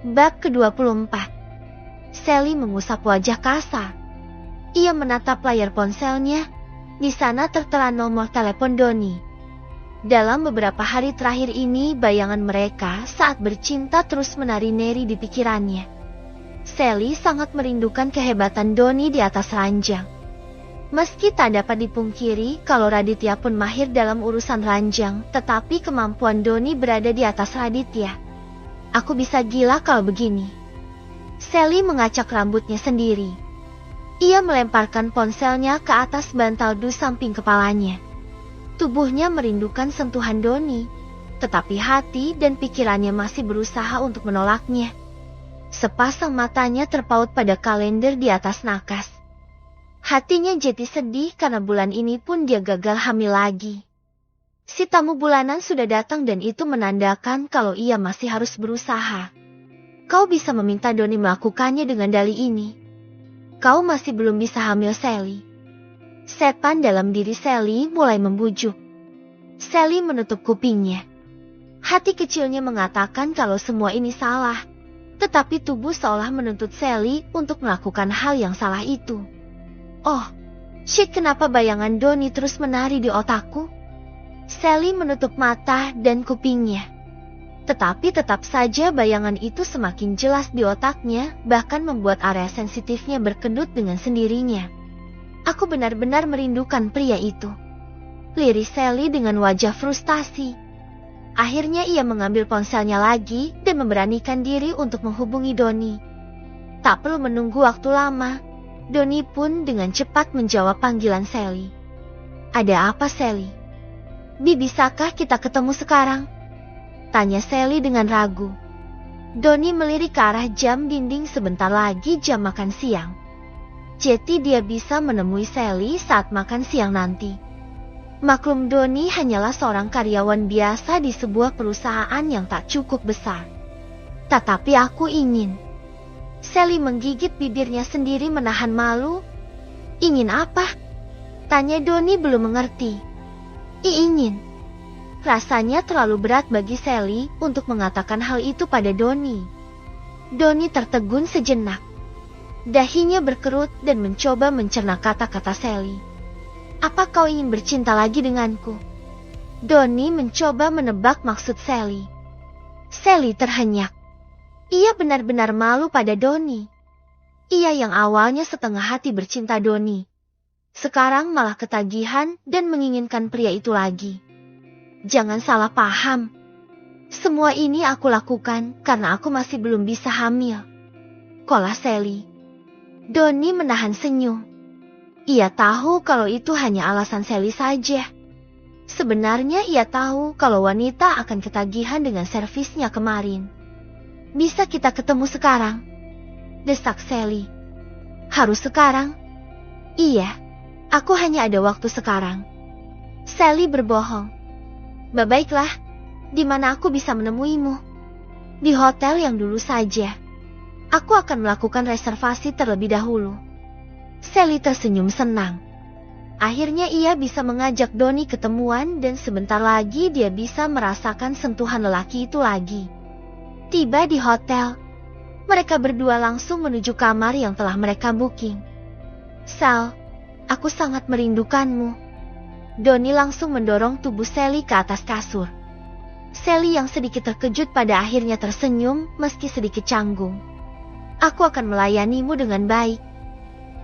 Bab ke-24. Sally mengusap wajah kasar. Ia menatap layar ponselnya. Di sana tertera nomor telepon Donnie. Dalam beberapa hari terakhir ini, bayangan mereka saat bercinta terus menari-nari di pikirannya. Sally sangat merindukan kehebatan Donnie di atas ranjang. Meski tak dapat dipungkiri kalau Raditya pun mahir dalam urusan ranjang, tetapi kemampuan Donnie berada di atas Raditya. Aku bisa gila kalau begini. Sally mengacak rambutnya sendiri. Ia melemparkan ponselnya ke atas bantal dus samping kepalanya. Tubuhnya merindukan sentuhan Donnie, tetapi hati dan pikirannya masih berusaha untuk menolaknya. Sepasang matanya terpaut pada kalender di atas nakas. Hatinya jadi sedih karena bulan ini pun dia gagal hamil lagi. Si tamu bulanan sudah datang dan itu menandakan kalau ia masih harus berusaha. Kau bisa meminta Donnie melakukannya dengan dalih ini. Kau masih belum bisa hamil, Sally. Setan dalam diri Sally mulai membujuk. Sally menutup kupingnya. Hati kecilnya mengatakan kalau semua ini salah. Tetapi tubuh seolah menuntut Sally untuk melakukan hal yang salah itu. Oh, shit, kenapa bayangan Donnie terus menari di otakku? Sally menutup mata dan kupingnya. Tetapi tetap saja bayangan itu semakin jelas di otaknya, bahkan membuat area sensitifnya berkedut dengan sendirinya. Aku benar-benar merindukan pria itu. Liris Sally dengan wajah frustasi. Akhirnya ia mengambil ponselnya lagi dan memberanikan diri untuk menghubungi Donnie. Tak perlu menunggu waktu lama, Donnie pun dengan cepat menjawab panggilan Sally. Ada apa, Sally? Bisakah kita ketemu sekarang? Tanya Sally dengan ragu. Donnie melirik ke arah jam dinding, sebentar lagi jam makan siang. Jadi dia bisa menemui Sally saat makan siang nanti. Maklum Donnie hanyalah seorang karyawan biasa di sebuah perusahaan yang tak cukup besar. Tetapi aku ingin. Sally menggigit bibirnya sendiri menahan malu. Ingin apa? Tanya Donnie belum mengerti. Ingin. Rasanya terlalu berat bagi Sally untuk mengatakan hal itu pada Donnie. Donnie tertegun sejenak. Dahinya berkerut dan mencoba mencerna kata-kata Sally. Apa kau ingin bercinta lagi denganku? Donnie mencoba menebak maksud Sally. Sally terhenyak. Ia benar-benar malu pada Donnie. Ia yang awalnya setengah hati bercinta Donnie, sekarang malah ketagihan dan menginginkan pria itu lagi. Jangan salah paham. Semua ini aku lakukan karena aku masih belum bisa hamil. Kolah Sally. Donnie menahan senyum. Ia tahu kalau itu hanya alasan Sally saja. Sebenarnya ia tahu kalau wanita akan ketagihan dengan servisnya kemarin. Bisa kita ketemu sekarang? Desak Sally. Harus sekarang? Iya. Aku hanya ada waktu sekarang. Sally berbohong. Baiklah, di mana aku bisa menemuimu? Di hotel yang dulu saja. Aku akan melakukan reservasi terlebih dahulu. Sally tersenyum senang. Akhirnya ia bisa mengajak Donnie ketemuan dan sebentar lagi dia bisa merasakan sentuhan lelaki itu lagi. Tiba di hotel, mereka berdua langsung menuju kamar yang telah mereka booking. Sal, aku sangat merindukanmu. Donnie langsung mendorong tubuh Sally ke atas kasur. Sally yang sedikit terkejut pada akhirnya tersenyum meski sedikit canggung. Aku akan melayanimu dengan baik.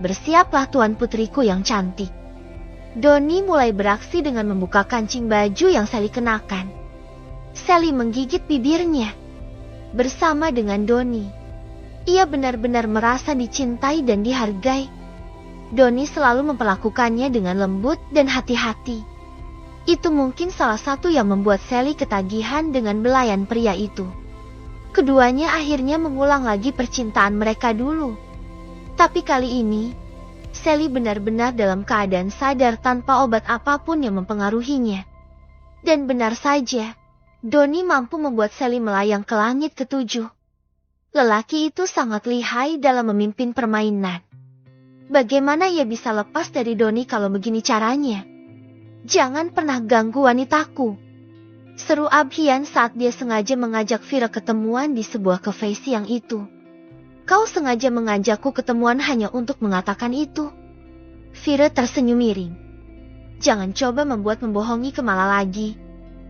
Bersiaplah tuan putriku yang cantik. Donnie mulai beraksi dengan membuka kancing baju yang Sally kenakan. Sally menggigit bibirnya. Bersama dengan Donnie, ia benar-benar merasa dicintai dan dihargai. Donnie selalu memperlakukannya dengan lembut dan hati-hati. Itu mungkin salah satu yang membuat Sally ketagihan dengan belayan pria itu. Keduanya akhirnya mengulang lagi percintaan mereka dulu. Tapi kali ini, Sally benar-benar dalam keadaan sadar tanpa obat apapun yang mempengaruhinya. Dan benar saja, Donnie mampu membuat Sally melayang ke langit ketujuh. Lelaki itu sangat lihai dalam memimpin permainan. Bagaimana ia bisa lepas dari Donnie kalau begini caranya? Jangan pernah ganggu wanitaku. Seru Abhian saat dia sengaja mengajak Vira ketemuan di sebuah cafe siang itu. Kau sengaja mengajakku ketemuan hanya untuk mengatakan itu. Vira tersenyum miring. Jangan coba membohongi Kamala lagi.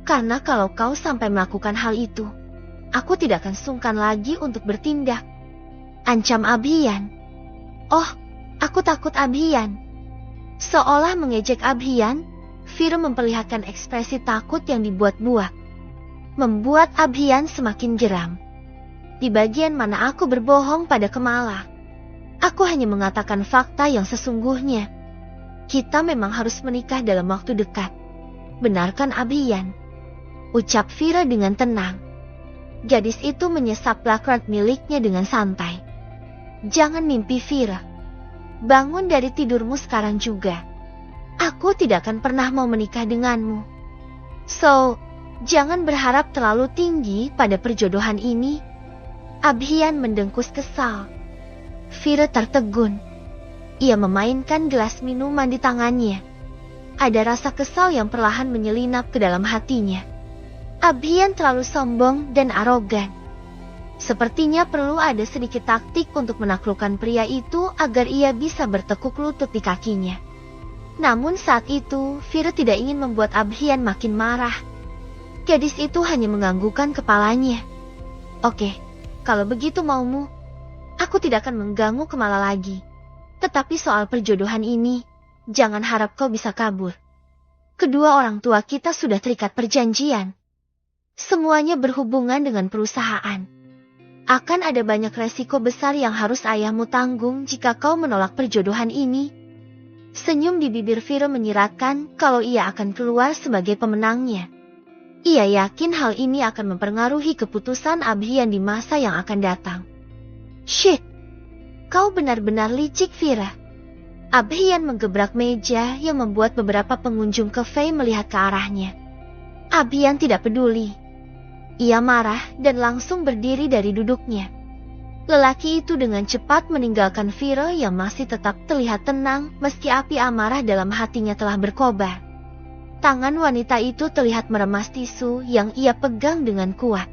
Karena kalau kau sampai melakukan hal itu, aku tidak akan sungkan lagi untuk bertindak. Ancam Abhian. Oh, aku takut Abhian. Seolah mengejek Abhian, Vira memperlihatkan ekspresi takut yang dibuat-buat. Membuat Abhian semakin geram. Di bagian mana aku berbohong pada Kamala? Aku hanya mengatakan fakta yang sesungguhnya. Kita memang harus menikah dalam waktu dekat. Benarkan Abhian? Ucap Vira dengan tenang. Gadis itu menyesap lakrat miliknya dengan santai. Jangan mimpi Vira. Bangun dari tidurmu sekarang juga. Aku tidak akan pernah mau menikah denganmu. So, jangan berharap terlalu tinggi pada perjodohan ini. Abhian mendengkus kesal. Vira tertegun. Ia memainkan gelas minuman di tangannya. Ada rasa kesal yang perlahan menyelinap ke dalam hatinya. Abhian terlalu sombong dan arogan. Sepertinya perlu ada sedikit taktik untuk menaklukkan pria itu agar ia bisa bertekuk lutut di kakinya. Namun saat itu, Vira tidak ingin membuat Abhian makin marah. Gadis itu hanya menganggukkan kepalanya. Oke, kalau begitu maumu, aku tidak akan mengganggu Kamala lagi. Tetapi soal perjodohan ini, jangan harap kau bisa kabur. Kedua orang tua kita sudah terikat perjanjian. Semuanya berhubungan dengan perusahaan. Akan ada banyak resiko besar yang harus ayahmu tanggung jika kau menolak perjodohan ini. Senyum di bibir Vira menyiratkan kalau ia akan keluar sebagai pemenangnya. Ia yakin hal ini akan mempengaruhi keputusan Abhian di masa yang akan datang. Shit! Kau benar-benar licik, Vira. Abhian menggebrak meja yang membuat beberapa pengunjung cafe melihat ke arahnya. Abhian tidak peduli. Ia marah dan langsung berdiri dari duduknya. Lelaki itu dengan cepat meninggalkan Vira yang masih tetap terlihat tenang meski api amarah dalam hatinya telah berkobar. Tangan wanita itu terlihat meremas tisu yang ia pegang dengan kuat.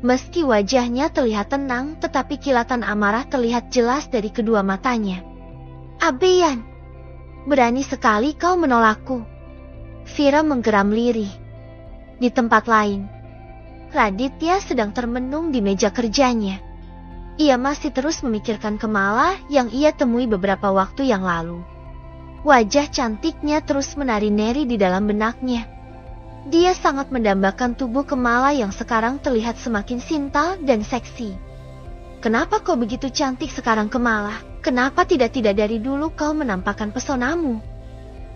Meski wajahnya terlihat tenang, tetapi kilatan amarah terlihat jelas dari kedua matanya. Abhian, berani sekali kau menolakku. Vira menggeram lirih. Di tempat lain, Raditya sedang termenung di meja kerjanya. Ia masih terus memikirkan Kamala yang ia temui beberapa waktu yang lalu. Wajah cantiknya terus menari-nari di dalam benaknya. Dia sangat mendambakan tubuh Kamala yang sekarang terlihat semakin sintal dan seksi. Kenapa kau begitu cantik sekarang, Kamala? Kenapa tidak dari dulu kau menampakkan pesonamu?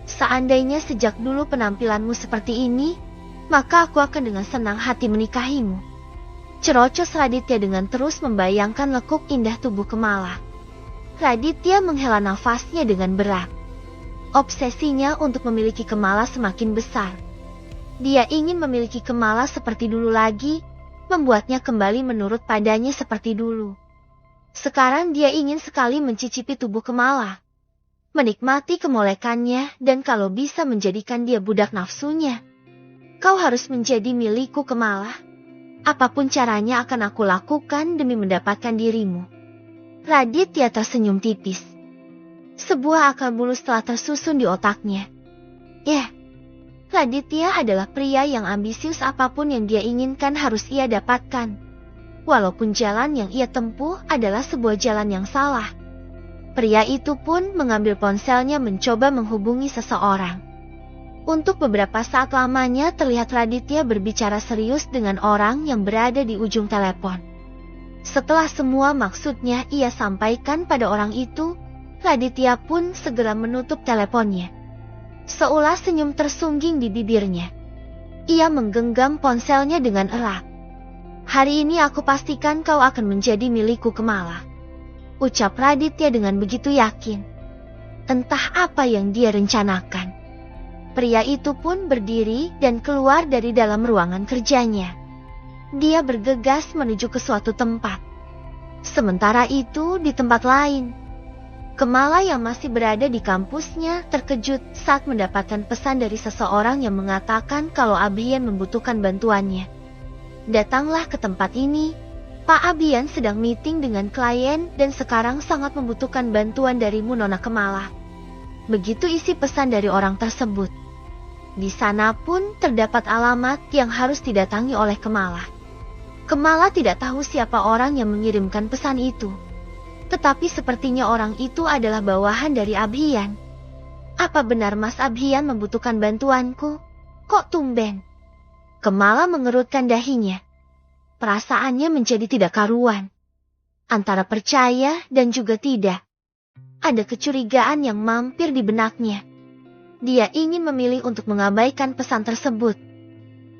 Seandainya sejak dulu penampilanmu seperti ini, maka aku akan dengan senang hati menikahimu. Cerocos Raditya dengan terus membayangkan lekuk indah tubuh Kamala. Raditya menghela nafasnya dengan berat. Obsesinya untuk memiliki Kamala semakin besar. Dia ingin memiliki Kamala seperti dulu lagi, membuatnya kembali menurut padanya seperti dulu. Sekarang dia ingin sekali mencicipi tubuh Kamala, menikmati kemolekannya dan kalau bisa menjadikan dia budak nafsunya. Kau harus menjadi milikku, Kamala. Apapun caranya akan aku lakukan demi mendapatkan dirimu. Raditya tersenyum tipis. Sebuah akal bulus telah tersusun di otaknya. Raditya adalah pria yang ambisius, apapun yang dia inginkan harus ia dapatkan. Walaupun jalan yang ia tempuh adalah sebuah jalan yang salah. Pria itu pun mengambil ponselnya mencoba menghubungi seseorang. Untuk beberapa saat lamanya terlihat Raditya berbicara serius dengan orang yang berada di ujung telepon. Setelah semua maksudnya ia sampaikan pada orang itu, Raditya pun segera menutup teleponnya. Seulas senyum tersungging di bibirnya. Ia menggenggam ponselnya dengan erat. Hari ini aku pastikan kau akan menjadi milikku, Kamala. Ucap Raditya dengan begitu yakin. Entah apa yang dia rencanakan. Pria itu pun berdiri dan keluar dari dalam ruangan kerjanya. Dia bergegas menuju ke suatu tempat. Sementara itu di tempat lain, Kemala yang masih berada di kampusnya terkejut saat mendapatkan pesan dari seseorang yang mengatakan kalau Abian membutuhkan bantuannya. Datanglah ke tempat ini. Pak Abian sedang meeting dengan klien dan sekarang sangat membutuhkan bantuan darimu, Nona Kemala. Begitu isi pesan dari orang tersebut. Di sana pun terdapat alamat yang harus didatangi oleh Kemala. Kemala tidak tahu siapa orang yang mengirimkan pesan itu. Tetapi sepertinya orang itu adalah bawahan dari Abian. Apa benar Mas Abian membutuhkan bantuanku? Kok tumben? Kemala mengerutkan dahinya. Perasaannya menjadi tidak karuan. Antara percaya dan juga tidak. Ada kecurigaan yang mampir di benaknya. Dia ingin memilih untuk mengabaikan pesan tersebut.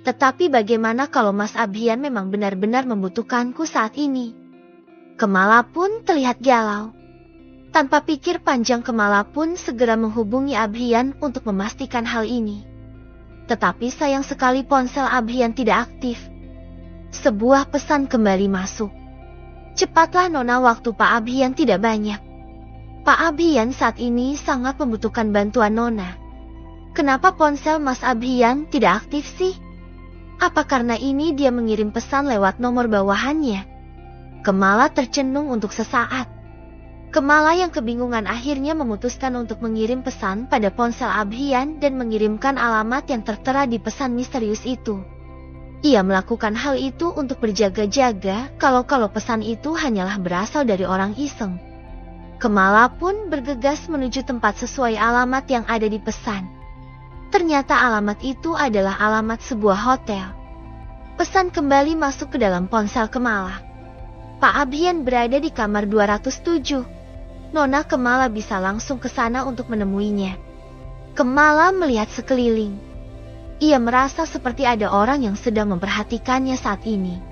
Tetapi bagaimana kalau Mas Abian memang benar-benar membutuhkanku saat ini? Kemala pun terlihat galau. Tanpa pikir panjang Kemala pun segera menghubungi Abian untuk memastikan hal ini. Tetapi sayang sekali ponsel Abian tidak aktif. Sebuah pesan kembali masuk. Cepatlah Nona, waktu Pak Abian tidak banyak. Pak Abian saat ini sangat membutuhkan bantuan Nona. Kenapa ponsel Mas Abian tidak aktif sih? Apa karena ini dia mengirim pesan lewat nomor bawahannya? Kemala tercenung untuk sesaat. Kemala yang kebingungan akhirnya memutuskan untuk mengirim pesan pada ponsel Abian dan mengirimkan alamat yang tertera di pesan misterius itu. Ia melakukan hal itu untuk berjaga-jaga kalau pesan itu hanyalah berasal dari orang iseng. Kemala pun bergegas menuju tempat sesuai alamat yang ada di pesan. Ternyata alamat itu adalah alamat sebuah hotel. Pesan kembali masuk ke dalam ponsel Kemala. Pak Abian berada di kamar 207. Nona Kemala bisa langsung ke sana untuk menemuinya. Kemala melihat sekeliling. Ia merasa seperti ada orang yang sedang memperhatikannya saat ini.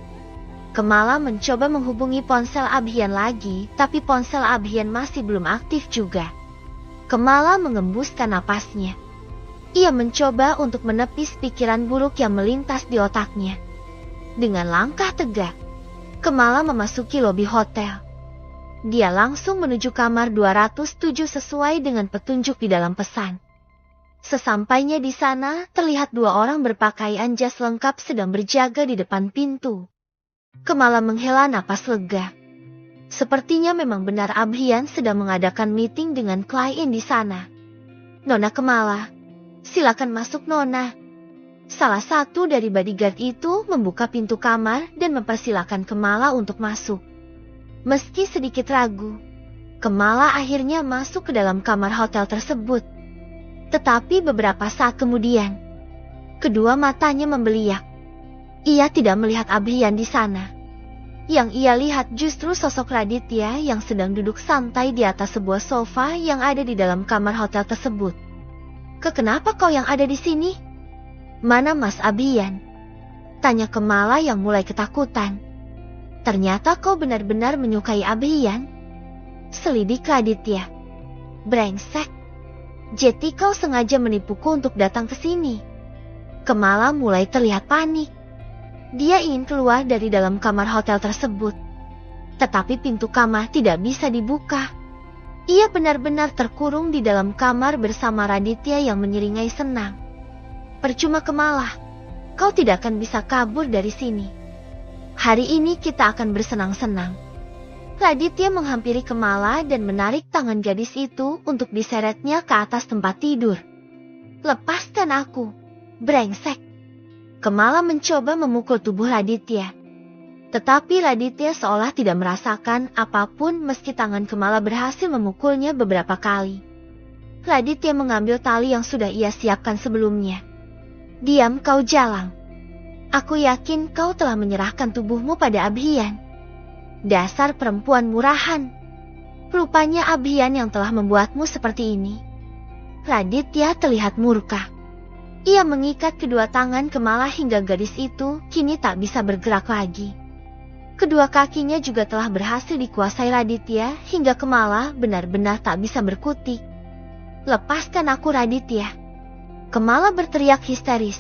Kemala mencoba menghubungi ponsel Abian lagi, tapi ponsel Abian masih belum aktif juga. Kemala mengembuskan napasnya. Ia mencoba untuk menepis pikiran buruk yang melintas di otaknya. Dengan langkah tegak, Kemala memasuki lobi hotel. Dia langsung menuju kamar 207 sesuai dengan petunjuk di dalam pesan. Sesampainya di sana, terlihat dua orang berpakaian jas lengkap sedang berjaga di depan pintu. Kemala menghela napas lega. Sepertinya memang benar Abian sedang mengadakan meeting dengan klien di sana. Nona Kemala, silakan masuk Nona. Salah satu dari bodyguard itu membuka pintu kamar dan mempersilakan Kemala untuk masuk. Meski sedikit ragu, Kemala akhirnya masuk ke dalam kamar hotel tersebut. Tetapi beberapa saat kemudian, kedua matanya membeliak. Ia tidak melihat Abian di sana. Yang ia lihat justru sosok Raditya yang sedang duduk santai di atas sebuah sofa yang ada di dalam kamar hotel tersebut. Kenapa kau yang ada di sini? Mana Mas Abian? Tanya Kemala yang mulai ketakutan. Ternyata kau benar-benar menyukai Abian? Selidik Raditya. Brengsek. Jadi kau sengaja menipuku untuk datang ke sini. Kemala mulai terlihat panik. Dia ingin keluar dari dalam kamar hotel tersebut. Tetapi pintu kamar tidak bisa dibuka. Ia benar-benar terkurung di dalam kamar bersama Raditya yang menyeringai senang. Percuma Kemala, kau tidak akan bisa kabur dari sini. Hari ini kita akan bersenang-senang. Raditya menghampiri Kemala dan menarik tangan gadis itu untuk diseretnya ke atas tempat tidur. Lepaskan aku, brengsek. Kemala mencoba memukul tubuh Raditya. Tetapi Raditya seolah tidak merasakan apapun meski tangan Kemala berhasil memukulnya beberapa kali. Raditya mengambil tali yang sudah ia siapkan sebelumnya. Diam kau jalang. Aku yakin kau telah menyerahkan tubuhmu pada Abian. Dasar perempuan murahan. Rupanya Abian yang telah membuatmu seperti ini. Raditya terlihat murka. Ia mengikat kedua tangan Kemala hingga gadis itu kini tak bisa bergerak lagi. Kedua kakinya juga telah berhasil dikuasai Raditya hingga Kemala benar-benar tak bisa berkutik. Lepaskan aku Raditya. Kemala berteriak histeris.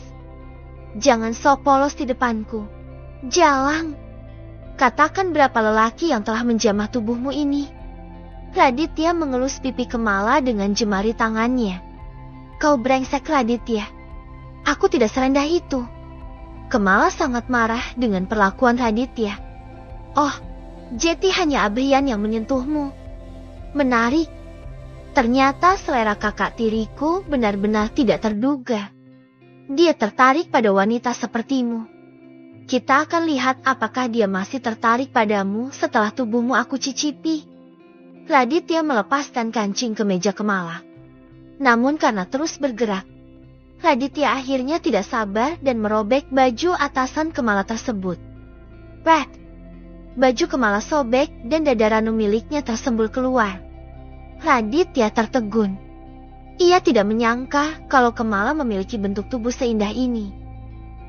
Jangan sok polos di depanku. Jalang. Katakan berapa lelaki yang telah menjamah tubuhmu ini. Raditya mengelus pipi Kemala dengan jemari tangannya. Kau brengsek Raditya. Aku tidak serendah itu. Kemala sangat marah dengan perlakuan Raditya. Oh, Jeti hanya Abrian yang menyentuhmu. Menarik. Ternyata selera kakak tiriku benar-benar tidak terduga. Dia tertarik pada wanita sepertimu. Kita akan lihat apakah dia masih tertarik padamu setelah tubuhmu aku cicipi. Raditya melepaskan kancing ke meja Kemala. Namun karena terus bergerak, Raditya akhirnya tidak sabar dan merobek baju atasan Kemala tersebut. Pret! Baju Kemala sobek dan dada Ranu miliknya tersembul keluar. Raditya tertegun. Ia tidak menyangka kalau Kemala memiliki bentuk tubuh seindah ini.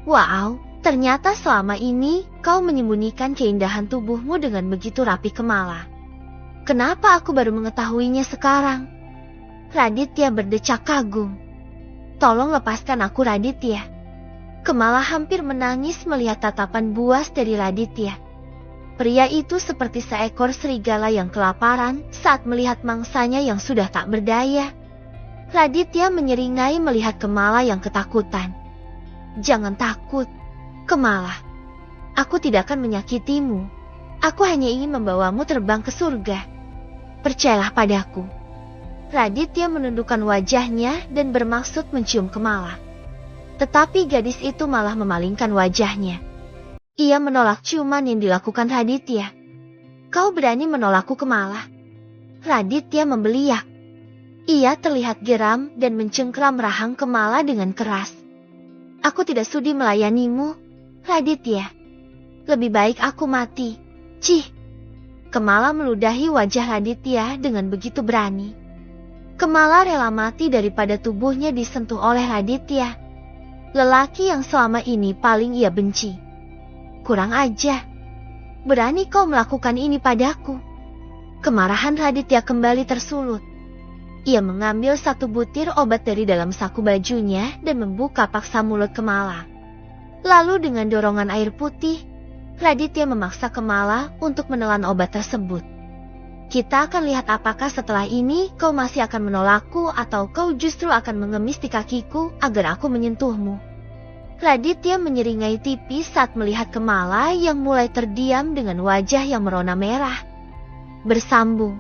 Wow, ternyata selama ini kau menyembunyikan keindahan tubuhmu dengan begitu rapi Kemala. Kenapa aku baru mengetahuinya sekarang? Raditya berdecak kagum. Tolong lepaskan aku Raditya. Kemala hampir menangis melihat tatapan buas dari Raditya. Pria itu seperti seekor serigala yang kelaparan saat melihat mangsanya yang sudah tak berdaya. Raditya menyeringai melihat Kemala yang ketakutan. Jangan takut, Kemala. Aku tidak akan menyakitimu. Aku hanya ingin membawamu terbang ke surga. Percayalah padaku. Raditya menundukkan wajahnya dan bermaksud mencium Kemala. Tetapi gadis itu malah memalingkan wajahnya. Ia menolak ciuman yang dilakukan Raditya. Kau berani menolakku Kemala? Raditya membeliak. Ia terlihat geram dan mencengkram rahang Kemala dengan keras. Aku tidak sudi melayanimu, Raditya. Lebih baik aku mati. Cih! Kemala meludahi wajah Raditya dengan begitu berani. Kemala rela mati daripada tubuhnya disentuh oleh Raditya. Lelaki yang selama ini paling ia benci. Kurang aja. Berani kau melakukan ini padaku? Kemarahan Raditya kembali tersulut. Ia mengambil satu butir obat dari dalam saku bajunya dan membuka paksa mulut Kemala. Lalu dengan dorongan air putih, Raditya memaksa Kemala untuk menelan obat tersebut. Kita akan lihat apakah setelah ini kau masih akan menolakku atau kau justru akan mengemis di kakiku agar aku menyentuhmu. Raditya menyeringai tipis saat melihat Kemala yang mulai terdiam dengan wajah yang merona merah. Bersambung.